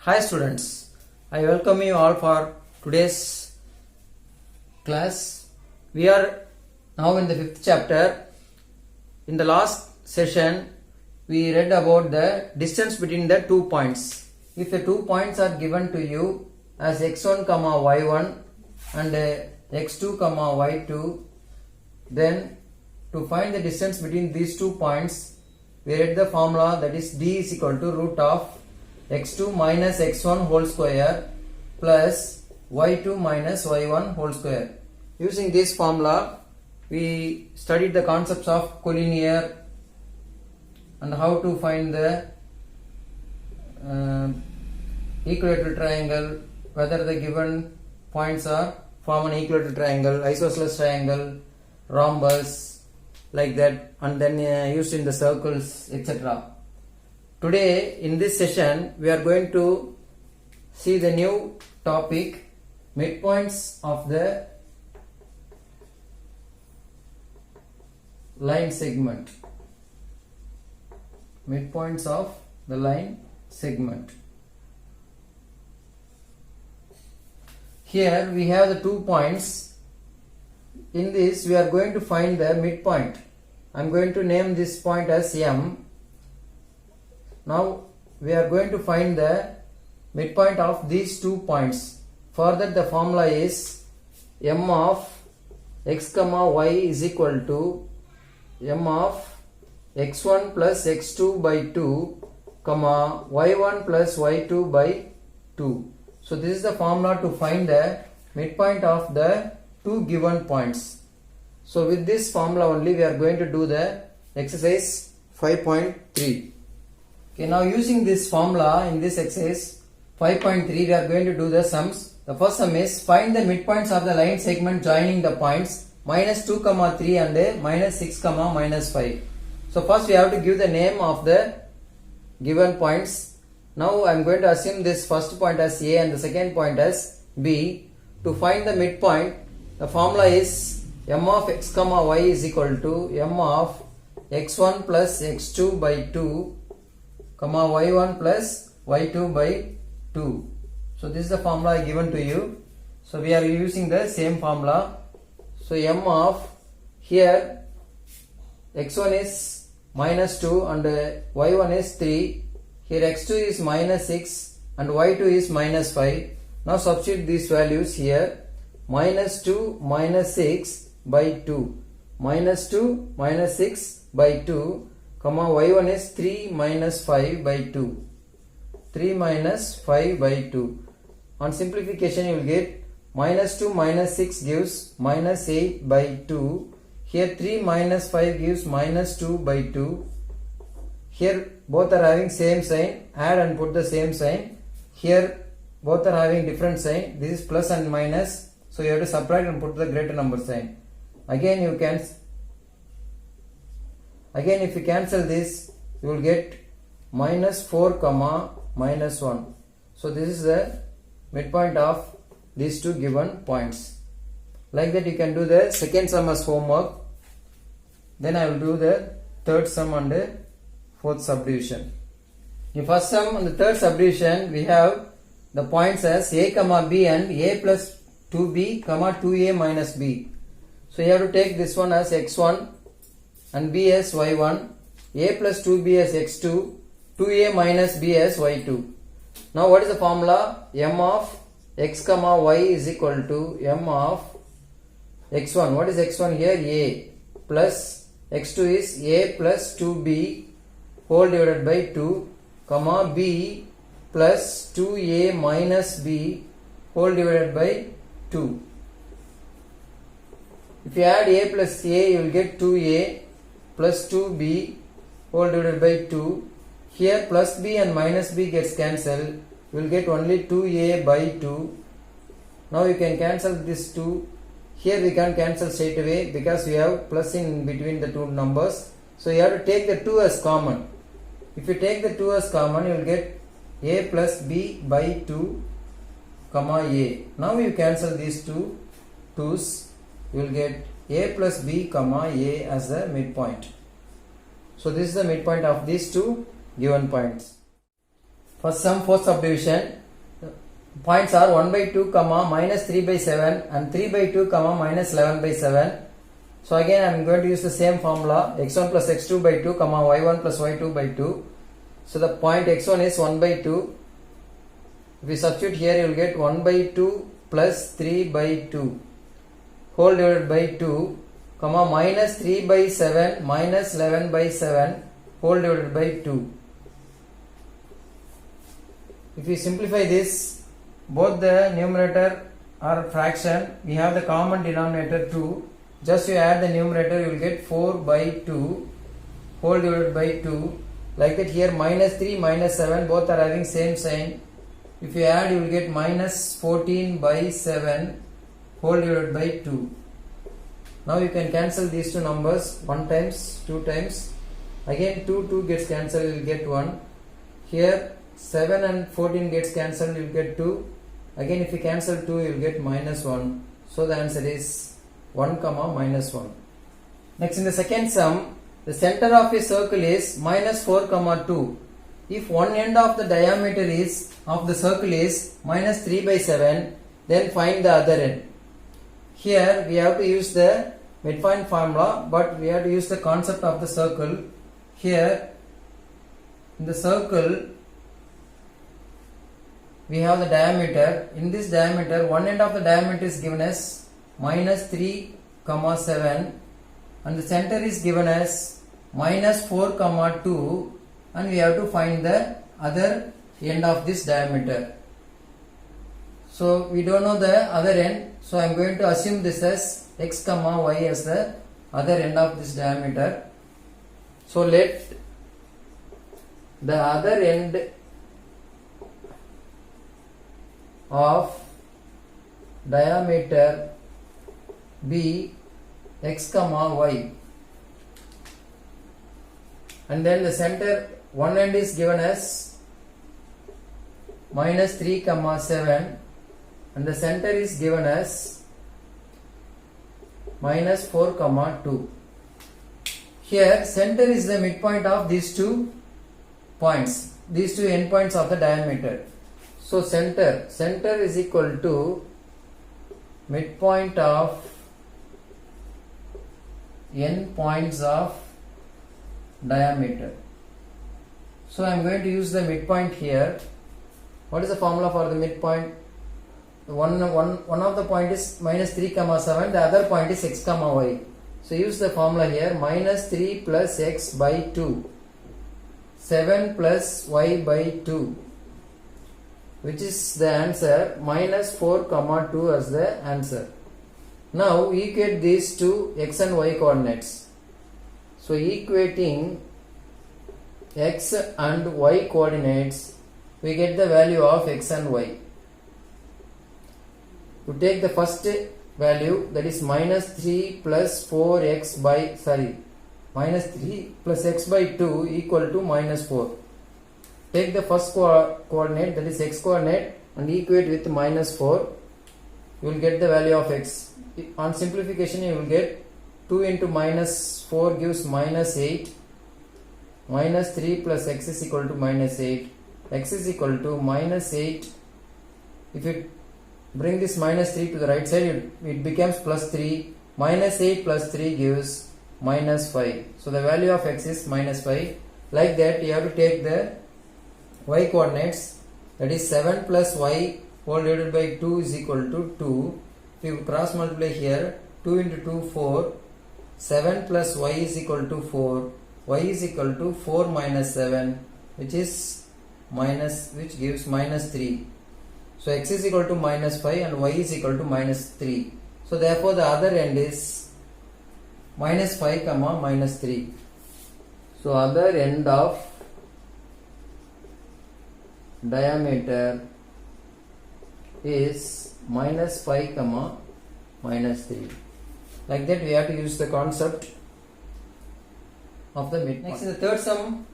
Hi students, I welcome you all for today's class. We are now in the 5th chapter. In the last session, we read about the distance between the 2 points. If the 2 points are given to you as x1, y1 and x2, y2, then to find the distance between these 2 points, we read the formula, that is d is equal to root of x2 minus x1 whole square plus y2 minus y1 whole square. Using this formula, we studied the concepts of collinear and how to find the equilateral triangle, whether the given points are form an equilateral triangle, isosceles triangle, rhombus, like that, and then used in the circles, etc. Today in this session we are going to see the new topic, midpoints of the line segment. Midpoints of the line segment. Here we have the 2 points. In this we are going to find the midpoint. I am going to name this point as M. Now we are going to find the midpoint of these 2 points. For that the formula is m of x comma y is equal to m of x1 plus x2 by 2 comma y1 plus y2 by 2. So this is the formula to find the midpoint of the 2 given points. So with this formula only we are going to do the exercise 5.3. Okay, now using this formula in this exercise 5.3 we are going to do the sums. The first sum is find the midpoints of the line segment joining the points minus 2, 3 and minus 6, minus 5. So first we have to give the name of the given points. Now I am going to assume this first point as A and the second point as B. To find the midpoint, the formula is m of x, y is equal to m of x1 plus x2 by 2 y1 plus y2 by 2. So this is the formula given to you. So we are using the same formula. So m of here x1 is minus 2 and y1 is 3. Here x2 is minus 6 and y2 is minus 5. Now substitute these values here. Minus 2 minus 6 by 2. Minus 2 minus 6 by 2. Y1 is 3 minus 5 by 2. 3 minus 5 by 2. On simplification you will get minus 2 minus 6 gives minus 8 by 2. Here 3 minus 5 gives minus 2 by 2. Here both are having same sign. Add and put the same sign. Here both are having different sign. This is plus and minus. So you have to subtract and put the greater number sign. Again if you cancel this, you will get minus 4, minus 1. So this is the midpoint of these 2 given points. Like that you can do the second sum as homework. Then I will do the third sum and the fourth subdivision. In first sum and the third subdivision, we have the points as a, b and a plus 2b, 2a minus b. So you have to take this one as x1 and b as y1, a plus 2b as x2, 2a minus b as y2. Now what is the formula? M of x, y is equal to m of x1. What is x1 here? A plus x2 is a plus 2b whole divided by 2, b plus 2a minus b whole divided by 2. If you add a plus a, you will get 2a plus 2b whole divided by 2. Here plus b and minus b gets cancelled. You will get only 2a by 2. Now you can cancel this 2. Here we can cancel straight away because we have plus in between the 2 numbers. So you have to take the 2 as common. If you take the 2 as common, you will get a plus b by 2, a. Now you cancel these 2's. You will get a plus b, a as the midpoint. So this is the midpoint of these 2 given points. First sum, fourth subdivision. Points are 1 by 2 comma minus 3 by 7 and 3 by 2 comma minus 11 by 7. So again I am going to use the same formula, x1 plus x2 by 2 comma y1 plus y2 by 2. So the point x1 is 1 by 2. If we substitute here, you will get 1 by 2 plus 3 by 2 whole divided by 2 comma minus 3 by 7 minus 11 by 7 whole divided by 2. If we simplify this, both the numerator or fraction, we have the common denominator 2. Just you add the numerator, you will get 4 by 2 whole divided by 2. Like that here minus 3 minus 7 both are having same sign. If you add, you will get minus 14 by 7 whole divided by 2. Now you can cancel these two numbers, 1 times, 2 times. Again 2 gets cancelled, you will get 1. Here 7 and 14 gets cancelled, you will get 2. Again if you cancel 2, you will get minus 1. So the answer is 1 comma minus 1. Next, in the second sum, the center of a circle is minus 4 comma 2. If one end of the diameter of the circle is minus 3 by 7, then find the other end. Here we have to use the midpoint formula, but we have to use the concept of the circle. Here in the circle we have the diameter. In this diameter, one end of the diameter is given as minus 3 comma 7 and the center is given as minus 4 comma 2, and we have to find the other end of this diameter. So we don't know the other end, so I am going to assume this as x comma y as the other end of this diameter. So let the other end of diameter be x comma y, and then the center, one end is given as minus 3 comma 7 and the center is given as minus 4 comma 2. Here center is the midpoint of these two points, these two endpoints of the diameter. So center is equal to midpoint of n points of diameter. So I am going to use the midpoint here. What is the formula for the midpoint? One of the point is minus 3 comma 7, the other point is x comma y. So use the formula here, minus 3 plus x by 2, 7 plus y by 2, which is the answer, minus 4 comma 2 as the answer. Now equate these two x and y coordinates. So equating x and y coordinates, we get the value of x and y. To take the first value, that is minus 3 plus 4x by, minus 3 plus x by 2 equal to minus 4. Take the first coordinate, that is x coordinate, and equate with minus 4. You will get the value of x. On simplification, you will get 2 into minus 4 gives minus 8. Minus 3 plus x is equal to minus 8. X is equal to minus 8. If you bring this minus 3 to the right side, it becomes plus 3. Minus 8 plus 3 gives minus 5. So the value of x is minus 5. Like that, you have to take the y coordinates, that is 7 plus y whole divided by 2 is equal to 2. If you cross multiply here, 2 into 2 4, 7 plus y is equal to 4, y is equal to 4 minus 7, which gives minus 3. So x is equal to minus 5 and y is equal to minus 3. So therefore the other end is minus 5 comma minus 3. So other end of diameter is minus 5 comma minus 3. Like that we have to use the concept of the midpoint. Next, in the third sum,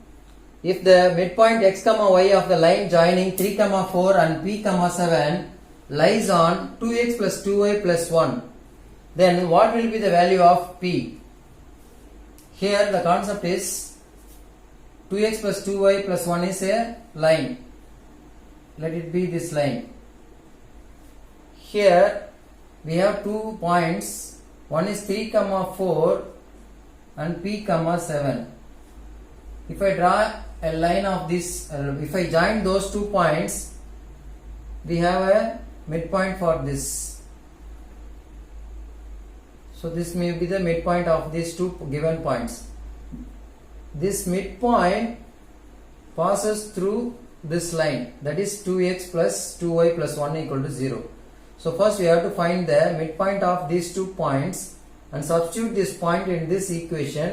if the midpoint x comma y of the line joining 3 comma 4 and p comma 7 lies on 2x plus 2y plus 1, then what will be the value of p? Here the concept is 2x plus 2y plus 1 is a line, let it be this line. Here we have 2 points. One is 3, 4 and P, 7. If I draw a line of this, if I join those 2 points, we have a midpoint for this. So this may be the midpoint of these 2 given points. This midpoint passes through this line, that is 2x plus 2y plus 1 equal to 0. So first we have to find the midpoint of these 2 points and substitute this point in this equation.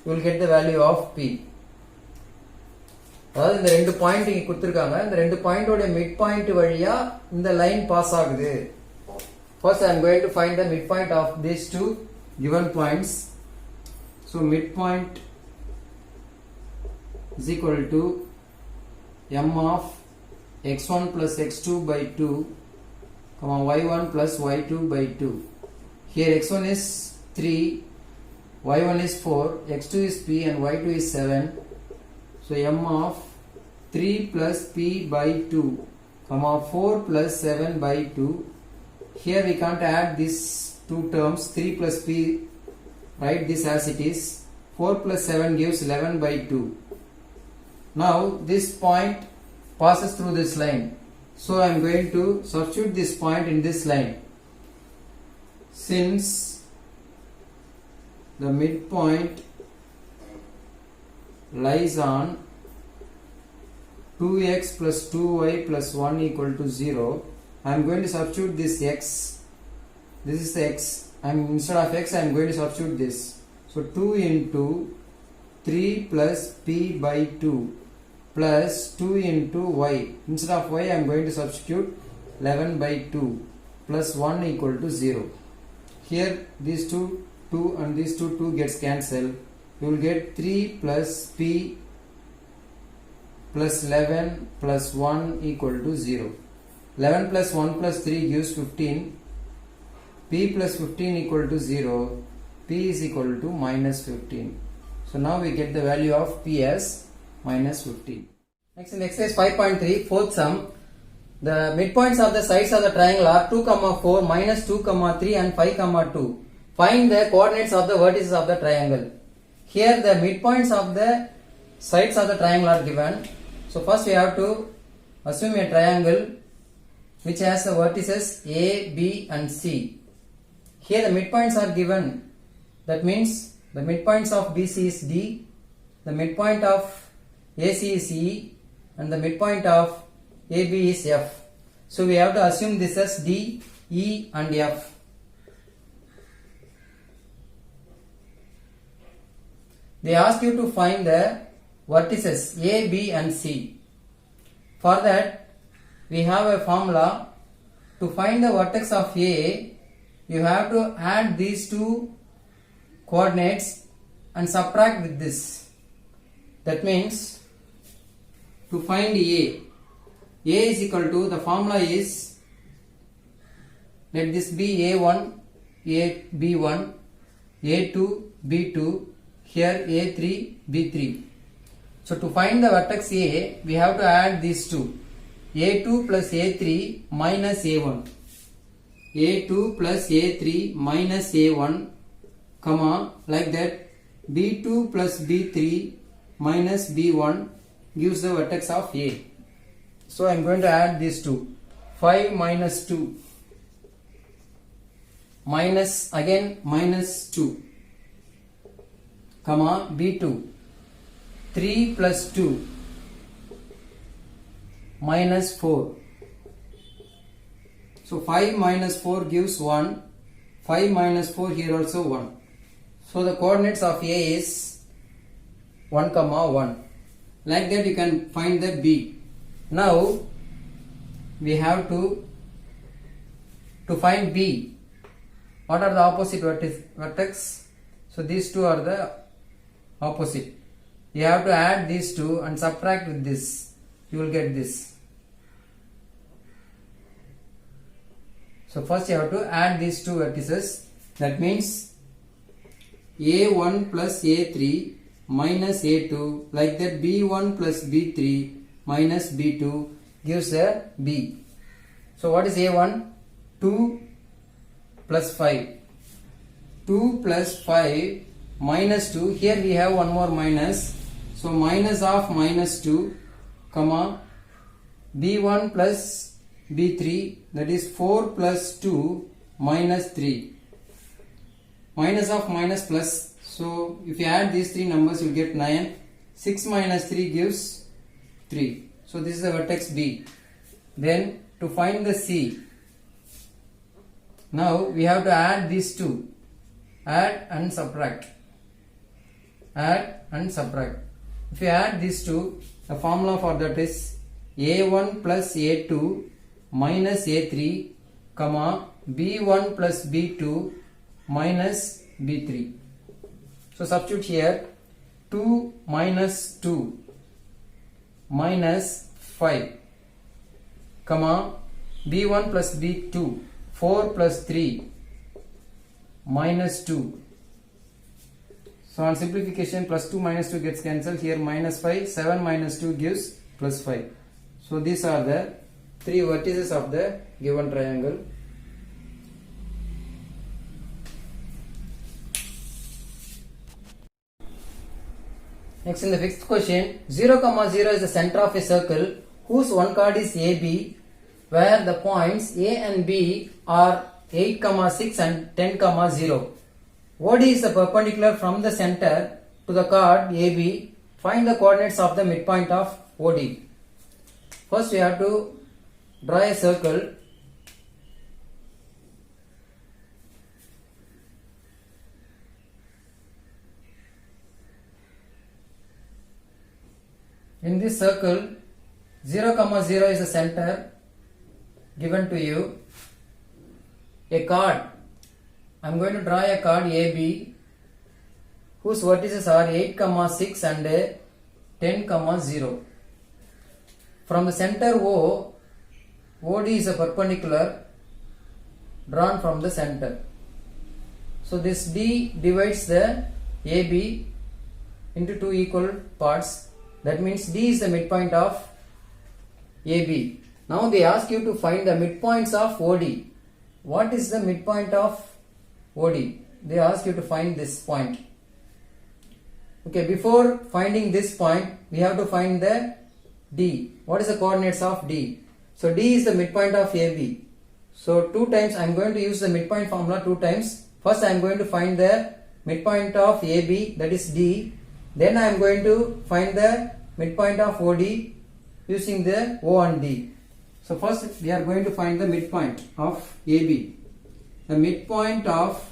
You will get the value of P. அதாவது இந்த ரெண்டு point இங்க கொடுத்திருக்காங்க. இந்த ரெண்டு பாயிண்டோட mid point வழியா இந்த line pass ஆகுது. First I am going to find the midpoint of these 2 given points. So midpoint is equal to m of x1 plus x2 by 2 y1 plus y2 by 2. Here x1 is 3, y1 is 4, x2 is p and y2 is 7. So m of 3 plus p by 2 4 plus 7 by 2. Here we can't add these 2 terms. 3 plus p, write this as it is. 4 plus 7 gives 11 by 2. Now this point passes through this line. So I am going to substitute this point in this line. Since the midpoint lies on 2x plus 2y plus 1 equal to 0, I am going to substitute this x. This is x. Instead of x I am going to substitute this. So 2 into 3 plus p by 2 plus 2 into y. Instead of y I am going to substitute 11 by 2 plus 1 equal to 0. Here these 2 and these 2 gets cancelled. You will get 3 plus p plus 11 plus 1 equal to 0. 11 plus 1 plus 3 gives 15. P plus 15 equal to 0. P is equal to minus 15. So now we get the value of P as minus 15. Next in exercise 5.3, fourth sum. The midpoints of the sides of the triangle are 2, 4, minus 2, 3 and 5, 2. Find the coordinates of the vertices of the triangle. Here the midpoints of the sides of the triangle are given. So first we have to assume a triangle which has the vertices A, B and C. Here the midpoints are given. That means the midpoints of BC is D, the midpoint of AC is E and the midpoint of AB is F. So we have to assume this as D, E and F. They ask you to find the vertices A, B and C. For that we have a formula. To find the vertex of A, you have to add these 2 coordinates and subtract with this. That means to find A is equal to, the formula is, let this be A1, B1, A2, B2, here A3, B3. So to find the vertex A, we have to add these 2. A2 plus A3 minus A1. A2 plus A3 minus A1, comma, like that. B2 plus B3 minus B1 gives the vertex of A. So I am going to add these 2. 5 minus 2 minus again minus 2, comma, B2. 3 plus 2 minus 4. So 5 minus 4 gives 1. 5 minus 4 here also 1. So the coordinates of A is 1, 1. Like that you can find the B. Now we have to find B. What are the opposite vertex? So these 2 are the opposite. You have to add these 2 and subtract with this. You will get this. So first you have to add these 2 vertices. That means A1 plus A3 minus A2, like that B1 plus B3 minus B2 gives the B. So what is A1? 2 plus 5. 2 plus 5 minus 2. Here we have one more minus. So minus of minus 2, comma, B1 plus B3, that is 4 plus 2 minus 3. Minus of minus plus. So if you add these three numbers, you will get 9. 6 minus 3 gives 3. So this is the vertex B. Then to find the C, now we have to add these two. Add and subtract. Add and subtract. If you add these two, the formula for that is A1 plus A2 minus A3, comma, B1 plus B2 minus B3. So substitute here 2 minus 2 minus 5, comma, B1 plus B2, 4 plus 3 minus 2. So on simplification, plus 2 minus 2 gets cancelled. Here minus 5, 7 minus 2 gives plus 5. So these are the three vertices of the given triangle. Next, in the fifth question, 0, 0 is the center of a circle whose one chord is AB, where the points A and B are 8, 6 and 10, 0. OD is the perpendicular from the center to the chord AB. Find the coordinates of the midpoint of OD. First, we have to draw a circle. In this circle, 0, 0 is the center given to you. A chord. I am going to draw a chord AB whose vertices are 8, 6 and 10, 0. From the center O, OD is a perpendicular drawn from the center. So this D divides the AB into two equal parts. That means D is the midpoint of AB. Now they ask you to find the midpoints of OD. What is the midpoint of OD? They ask you to find this point. Okay, before finding this point, we have to find the D. What is the coordinates of D? So D is the midpoint of AB. So 2 times I am going to use the midpoint formula 2 times. First I am going to find the midpoint of AB, that is D. Then I am going to find the midpoint of OD using the O and D. So first we are going to find the midpoint of AB. The midpoint of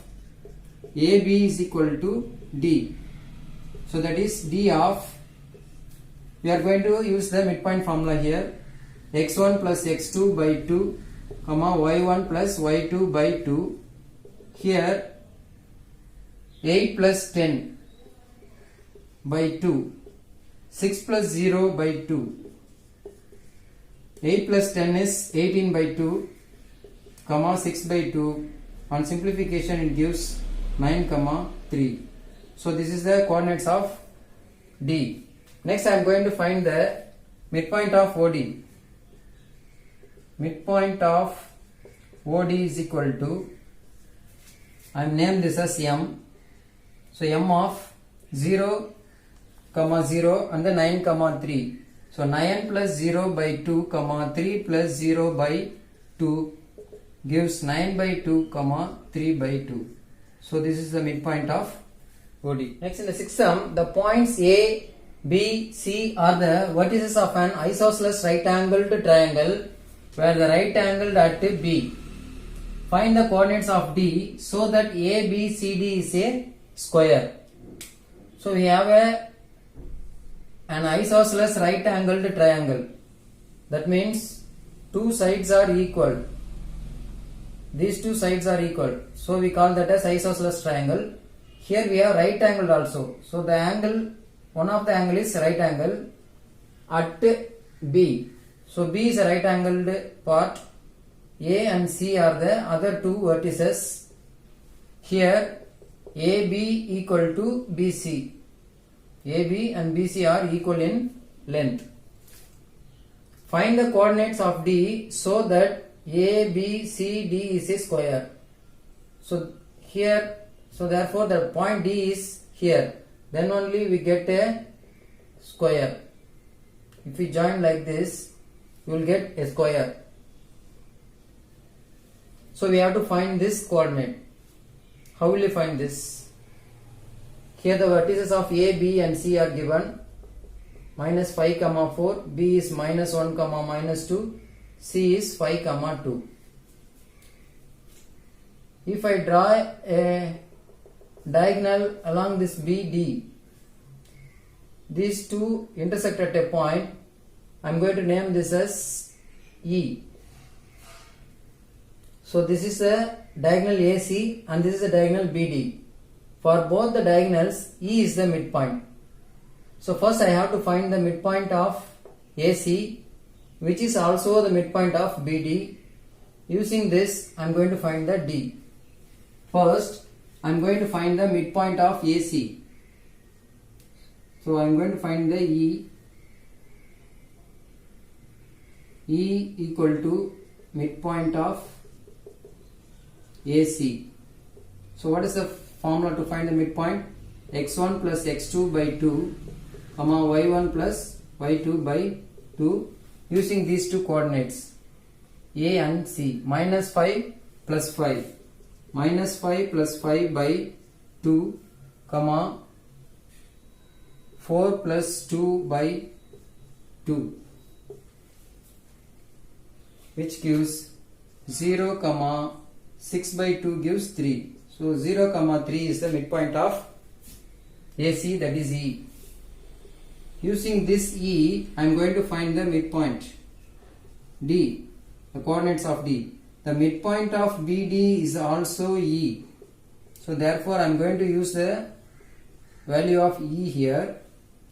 AB is equal to D. So that is D of, we are going to use the midpoint formula here, x1 plus x2 by 2, comma, y1 plus y2 by 2. Here 8 plus 10 by 2, 6 plus 0 by 2. 8 plus 10 is 18 by 2, comma, 6 by 2. On simplification it gives 9, 3. So this is the coordinates of D. Next I am going to find the midpoint of OD. Midpoint of OD is equal to, I am named this as M. So M of 0, 0 and then 9, 3. So 9 plus 0 by 2, 3 plus 0 by 2 gives 9 by 2, 3 by 2. So this is the midpoint of OD. Next, in the sixth sum, the points A, B, C are the vertices of an isosceles right angled triangle where the right angled at B. Find the coordinates of D so that A, B, C, D is a square. So we have an isosceles right angled triangle. That means two sides are equal. These two sides are equal. So we call that as isosceles triangle. Here we have right angle also. So the angle, one of the angle is right angle at B. So B is a right angled part. A and C are the other two vertices. Here AB equal to BC. AB and BC are equal in length. Find the coordinates of D so that A, B, C, D is a square. So here, so therefore the point D is here. Then only we get a square. If we join like this, you will get a square. So we have to find this coordinate. How will you find this? Here the vertices of A, B and C are given. Minus 5, 4, B is minus 1, minus 2, C is 5, 2. If I draw a diagonal along this BD, these two intersect at a point, I am going to name this as E. So this is a diagonal AC and this is a diagonal BD. For both the diagonals, E is the midpoint. So first I have to find the midpoint of AC, which is also the midpoint of BD. Using this, I am going to find the D. First, I am going to find the midpoint of AC. So I am going to find the E. E equal to midpoint of AC. So what is the formula to find the midpoint? x1 plus x2 by 2, y1 plus y2 by 2, using these two coordinates A and C. Minus 5 plus 5. Minus 5 plus 5 by 2, 4 plus 2 by 2, which gives 0, 6 by 2 gives 3. So 0, 3 is the midpoint of AC, that is E. Using this E, I am going to find the midpoint D, the coordinates of D. The midpoint of BD is also E. So therefore I am going to use the value of E here.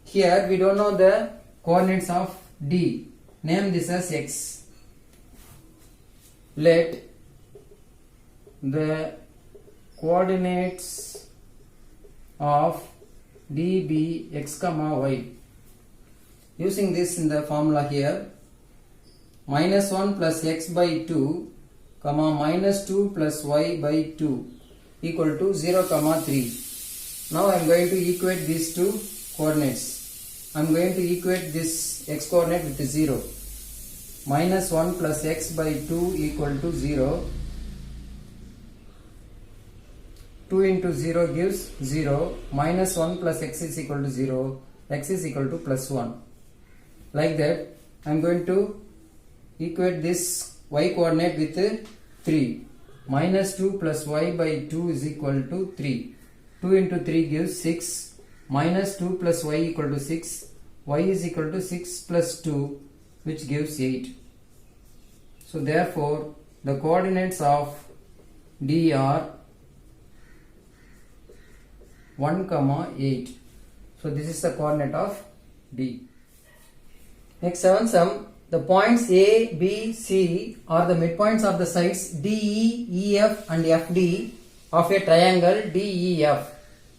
Here we don't know the coordinates of D. Name this as X. Let the coordinates of D be x, y. Using this in the formula here, minus 1 plus x by 2, minus 2 plus y by 2 equal to 0, 3. Now I am going to equate these two coordinates. I am going to equate this x coordinate with 0. Minus 1 plus x by 2 equal to 0. 2 into 0 gives 0. Minus 1 plus x is equal to 0. X is equal to plus 1. Like that, I am going to equate this y coordinate with 3. Minus 2 plus y by 2 is equal to 3. 2 into 3 gives 6. Minus 2 plus y equal to 6. Y is equal to 6 plus 2, which gives 8. So therefore, the coordinates of D are 1, 8. So this is the coordinate of D. Next 7th sum. The points A, B, C are the midpoints of the sides DE, EF and FD of a triangle DEF.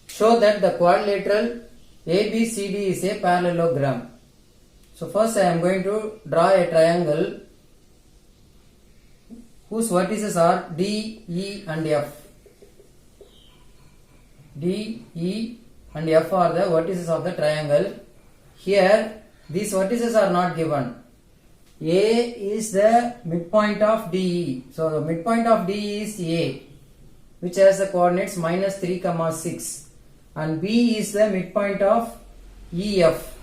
Show that the quadrilateral ABCD is a parallelogram. So first I am going to draw a triangle whose vertices are D, E and F. D, E and F are the vertices of the triangle. Here these vertices are not given. A is the midpoint of DE. So the midpoint of DE is A, which has the coordinates minus 3, 6. And B is the midpoint of EF.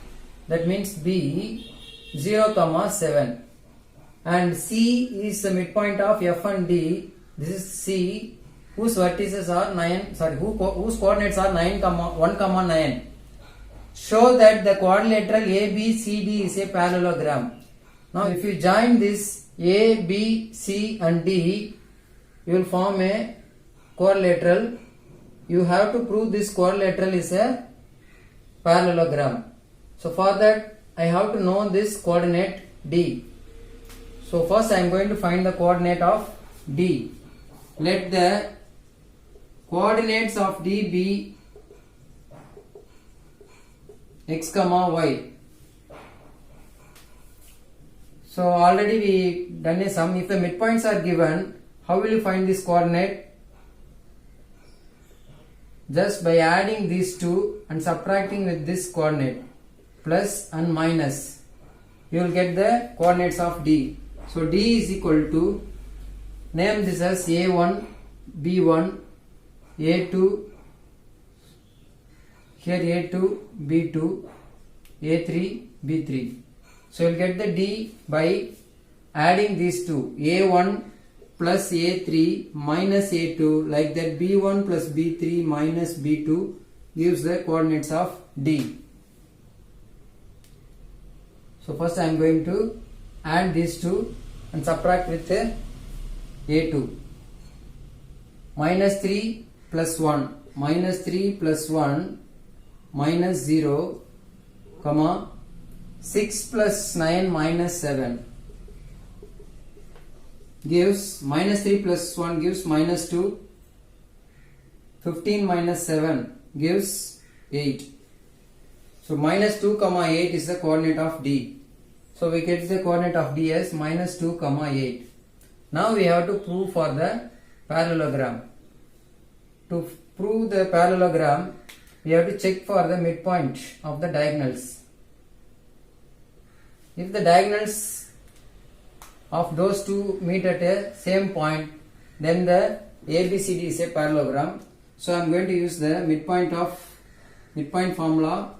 That means B 0, 7. And C is the midpoint of F and D. This is C, whose vertices are 9. Whose coordinates are 9, 1, 9. Show that the quadrilateral ABCD is a parallelogram. Now if you join this A, B, C and D, you will form a quadrilateral. You have to prove this quadrilateral is a parallelogram. So for that I have to know this coordinate D. So first I am going to find the coordinate of D. Let the coordinates of D be x, y. So already we done a sum. If the midpoints are given, how will you find this coordinate? Just by adding these two and subtracting with this coordinate, plus and minus, you will get the coordinates of D. So D is equal to, name this as A1, B1, A2, here A2, B2, A3, B3. So you will get the D by adding these two, A1 plus A3 minus A2, like that. B1 plus B3 minus B2 gives the coordinates of D. So first I am going to add these two and subtract with A2. Minus 3 plus 1, minus 3 plus 1 minus 0, comma 6 plus 9 minus 7 gives minus 3 plus 1 gives minus 2. 15 minus 7 gives 8. So minus 2 comma 8 is the coordinate of D. So we get the coordinate of D as minus 2 comma 8. Now we have to prove for the parallelogram. To prove the parallelogram, we have to check for the midpoint of the diagonals. If the diagonals of those two meet at a same point, then the ABCD is a parallelogram. So I am going to use the midpoint formula,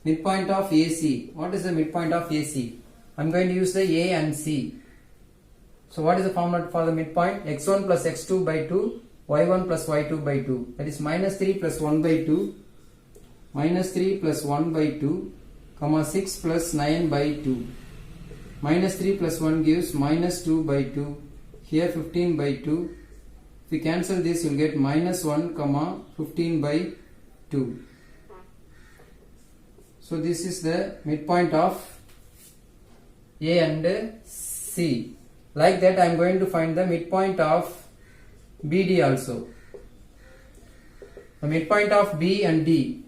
midpoint of AC. What is the midpoint of AC? I am going to use the A and C. So what is the formula for the midpoint? X1 plus X2 by 2, Y1 plus Y2 by 2. That is minus 3 plus 1 by 2, minus 3 plus 1 by 2, comma 6 plus 9 by 2. Minus 3 plus 1 gives minus 2 by 2. Here 15 by 2. If we cancel this, you will get minus 1 comma 15 by 2. So this is the midpoint of A and C. Like that I am going to find the midpoint of BD also. The midpoint of B and D.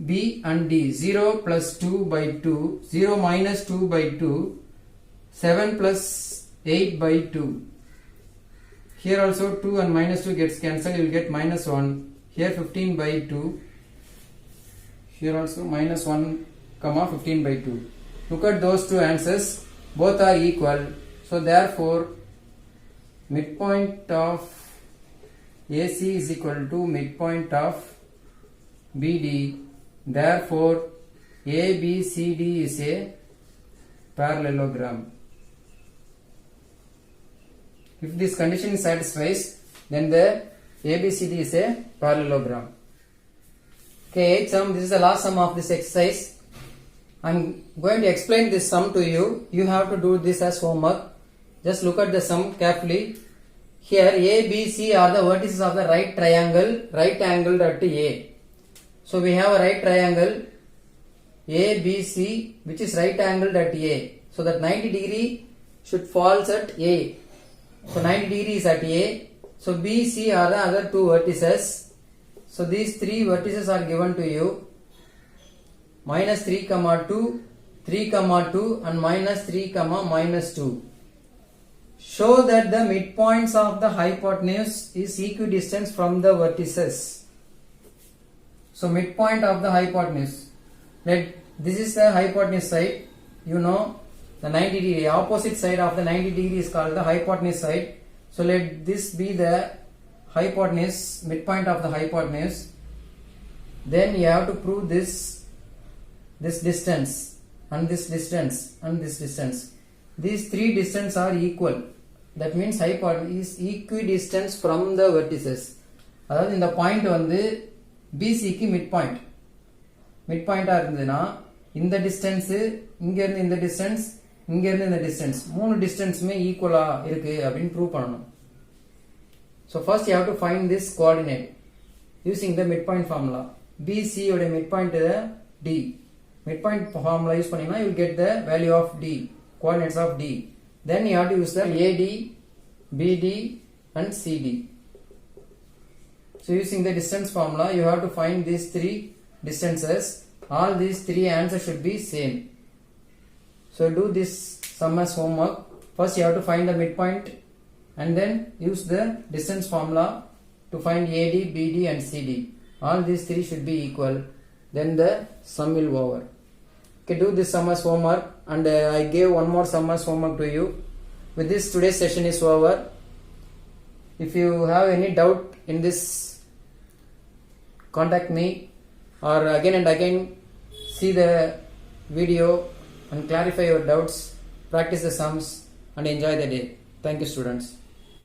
B and D, 0 plus 2 by 2, 0 minus 2 by 2, 7 plus 8 by 2. Here also 2 and minus 2 gets cancelled, you will get minus 1. Here 15 by 2. Here also minus 1 comma 15 by 2. Look at those two answers, both are equal. So therefore midpoint of AC is equal to midpoint of BD. Therefore ABCD is a parallelogram. If this condition satisfies, then the ABCD is a parallelogram. Okay, 8th sum. This is the last sum of this exercise. I am going to explain this sum to you. You have to do this as homework. Just look at the sum carefully. Here A, B, C are the vertices of the right triangle, right angled at A. So we have a right triangle ABC which is right angled at A. So that 90 degree should falls at A. So 90 degree is at A. So B, C are the other two vertices. So these three vertices are given to you. Minus 3 comma 2, 3 comma 2 and minus 3 comma minus 2. Show that the midpoints of the hypotenuse is equidistant from the vertices. So midpoint of the hypotenuse. This is the hypotenuse side. You know the 90 degree. Opposite side of the 90 degree is called the hypotenuse side. So let this be the hypotenuse, midpoint of the hypotenuse. Then you have to prove this distance and this distance and this distance. These three distances are equal. That means hypotenuse is equidistant from the vertices. அதாவது இந்த point வந்து BCக்கு midpoint. மிட்பாயிண்டா இருந்ததுன்னா இந்த distance இங்க இருந்து இந்த distance இங்க இருந்து இந்த டிஸ்டன்ஸ் மூணு டிஸ்டன்ஸுமே ஈக்குவலா இருக்கு அப்படின்னு ப்ரூவ் பண்ணணும். So first you have to find this coordinate using the midpoint formula. BC உடைய midpoint D. Midpoint formula use பண்ணீங்கன்னா you will get the value of D, coordinates of D. Then you have to use the AD, BD and CD. So using the distance formula you have to find these three distances. All these three answers should be same. So do this sum as homework. First you have to find the midpoint and then use the distance formula to find AD, BD and CD. All these three should be equal. Then the sum will over. Okay, do this sum as homework, and I gave one more sum as homework to you. With this, today's session is over. If you have any doubt in this, contact me, or again and again see the video and clarify your doubts, practice the sums and enjoy the day. Thank you, students.